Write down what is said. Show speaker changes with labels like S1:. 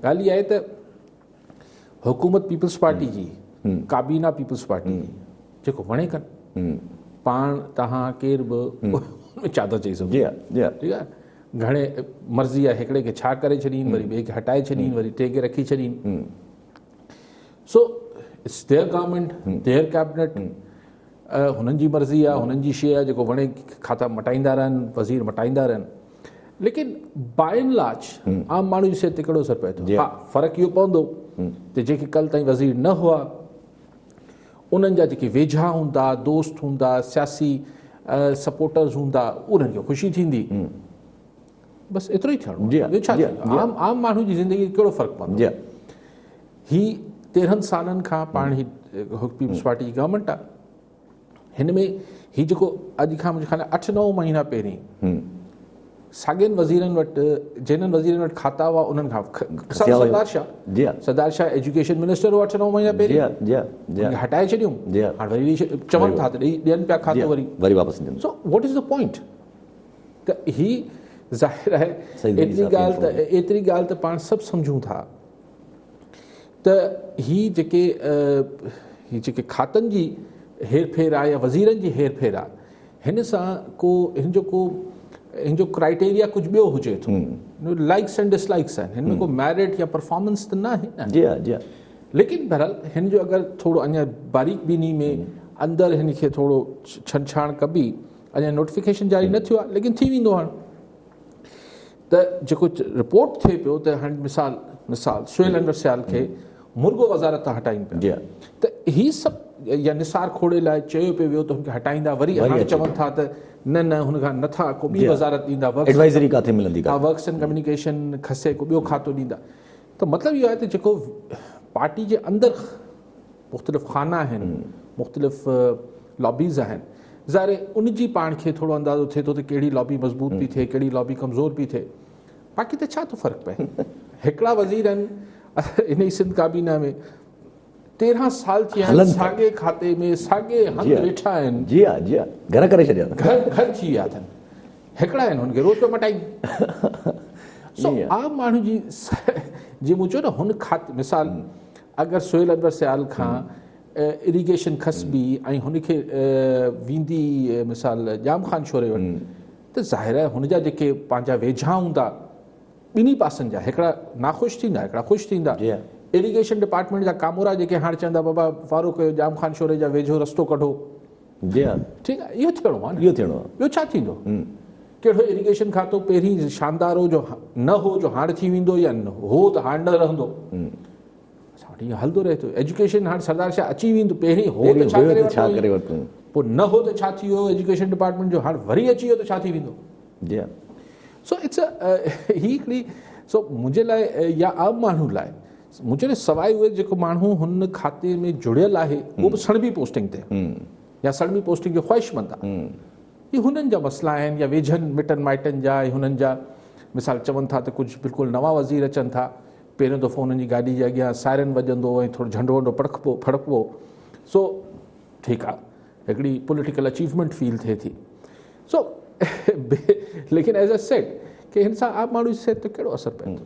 S1: ॻाल्हि इहा आहे त हुकूमत पीपल्स पार्टी जी, काबीना पीपल्स पार्टी जी, जेको वणे कनि, पाण तव्हां केर बि छा थो चई सघो, ठीकु आहे, घणे मर्ज़ी आहे हिकिड़े खे छा करे छॾीनि, वरी ॿिए खे हटाए छॾीनि, वरी टे खे रखी छॾीनि। So it's their government, their cabinet, हुननि जी मर्ज़ी आहे, हुननि जी शइ आहे, जेको वणे खाता मटाईंदा रहनि, वज़ीर मटाईंदा रहनि। लेकिन बाय एंड लार्ज आम माण्हू जी सिहत ते कहिड़ो असरु पए थो? हा, फ़र्क़ु इहो पवंदो त जेके कल्ह ताईं वज़ीर न हुआ उन्हनि जा जेके वेझा हूंदा, दोस्त हूंदा, सियासी सपोर्टर्स हूंदा, उन्हनि खे ख़ुशी थींदी। बसि एतिरो ई थियणो। छा आम माण्हू जी ज़िंदगी कहिड़ो फ़र्क़ु पवंदो? ही 13 सालनि खां पाण ही पीपल्स पार्टी जी गवर्नमेंट आहे। हिन में ही जेको अॼु खां मुंहिंजे ख़्याल 8-9 महीना पहिरीं साॻियनि वज़ीरनि वटि, जिन्हनि वज़ीरनि वटि खाता हुआ उन्हनि खां सरदार शाह एजुकेशन मिनिस्टर हो 8-9 महीना पहिरीं, हटाए छॾियूं, हाणे वरी चवनि था त ॾियनि पिया खातो वरी वापसि ॾियनि। So what is the point? त ही ज़ाहिर आहे एतिरी ॻाल्हि त पाण सभु सम्झूं था त ही जेके खातनि जी हेरफेर आहे या वज़ीरनि जी हेरफेर आहे, हिन सां हिन जो क्राइटेरिया कुझु ॿियो हुजे थो। लाइक्स एंड डिसलाइक्स आहिनि, हिन में को मेरिट या परफॉर्मेंस त न आहे। लेकिन बहरहाल हिन जो अगरि थोरो अञा बारीक बीनी में अंदरि हिन खे थोरो छंछाण कबी, अञा नोटिफिकेशन जारी न थियो आहे, लेकिन थी वेंदो हाणे। त जेको रिपोर्ट थिए पियो त हाणे मिसाल सुहेल अनवर सियाल खे मुर्गो वज़ारत था हटाइनि पिया, त ही सभु या निसार खोड़े लाइ चयो पियो वियो त हुनखे हटाईंदा, वरी हाणे चवनि था त न हुनखां नथा को ॿी वज़ारत ॾींदा,
S2: एडवाइज़री काथे मिलंदी,
S1: वर्क्स एंड कम्युनिकेशन खसे को ॿियो खातो ॾींदा। त मतिलबु इहो आहे त जेको पार्टी जे अंदरि मुख़्तलिफ़ खाना आहिनि, मुख़्तलिफ़ लॉबीज़ आहिनि, ज़ाहिर उन जी पाण खे थोरो अंदाज़ो थिए थो त कहिड़ी लॉबी मज़बूत पई थिए, कहिड़ी लॉबी कमज़ोर पई थिए। बाक़ी त छा थो फ़र्क़ु पए? हिकिड़ा वज़ीर आहिनि इन ई सिंध काबीना में 13 साल थी विया आहिनि, साॻे खाते में साॻे हंधि वेठा आहिनि,
S2: घर करे छॾिया,
S1: घर थी विया अथनि, हिकिड़ा आहिनि, हुनखे रोज़ पिया मटाइनि। सो आम माण्हू जी जीअं मूं चयो न, हुन खाते मिसाल अगरि सुहेल अनवर सियाल खां इरीगेशन खसबी ऐं हुनखे वेंदी मिसाल जाम ख़ान शोरे वटि, त ज़ाहिर आहे हुनजा जेके पंहिंजा वेझा हूंदा ॿिन्ही पासनि जा, हिकिड़ा नाख़ुशि थींदा, हिकिड़ा ख़ुशि थींदा। इरीगेशन डिपार्टमेंट जा कामोरा जेके हाणे चवंदा बाबा फारूक जाम ख़ान शोरे जा वेझो रस्तो कढो, ठीकु आहे, इहो थियणो आहे, ॿियो छा थींदो? कहिड़ो इरीगेशन खातो पहिरीं शानदार हो जो न हो, जो हाणे थी वेंदो, या हो त हाणे न रहंदो? असां वटि हलंदो रहे थो। एजुकेशन हाणे सरदार शाह अची वेंदो, पहिरीं हो त छा करे वरितो, पोइ न हो त छा थी वियो एजुकेशन डिपार्टमेंट जो, हाणे वरी अची वियो त छा थी वेंदो? सो इट्स हिकिड़ी सो मुंहिंजे लाइ या आम माण्हू लाइ, मुंहिंजे सवाइ उहे जेको माण्हू हुन खाते में जुड़ियल आहे, उहो बि सणबी पोस्टिंग ते या सणबी पोस्टिंग जो ख़्वाहिशमंद आहे, इहे हुननि जा मसइला आहिनि, या वेझनि मिटनि माइटनि जा, हुननि जा मिसाल चवनि था त कुझु बिल्कुलु नवां वज़ीर अचनि था, पहिरियों दफ़ो हुननि जी गाॾी जे अॻियां सायरन वॼंदो ऐं थोरो झंडो वंडो फड़कबो। सो ठीकु आहे, हिकिड़ी पॉलिटिकल अचीवमेंट फील थिए थी। सो लेकिन एज़ अ सेट कि हिन सां आम माण्हू जी सिहत ते कहिड़ो असरु पए थो?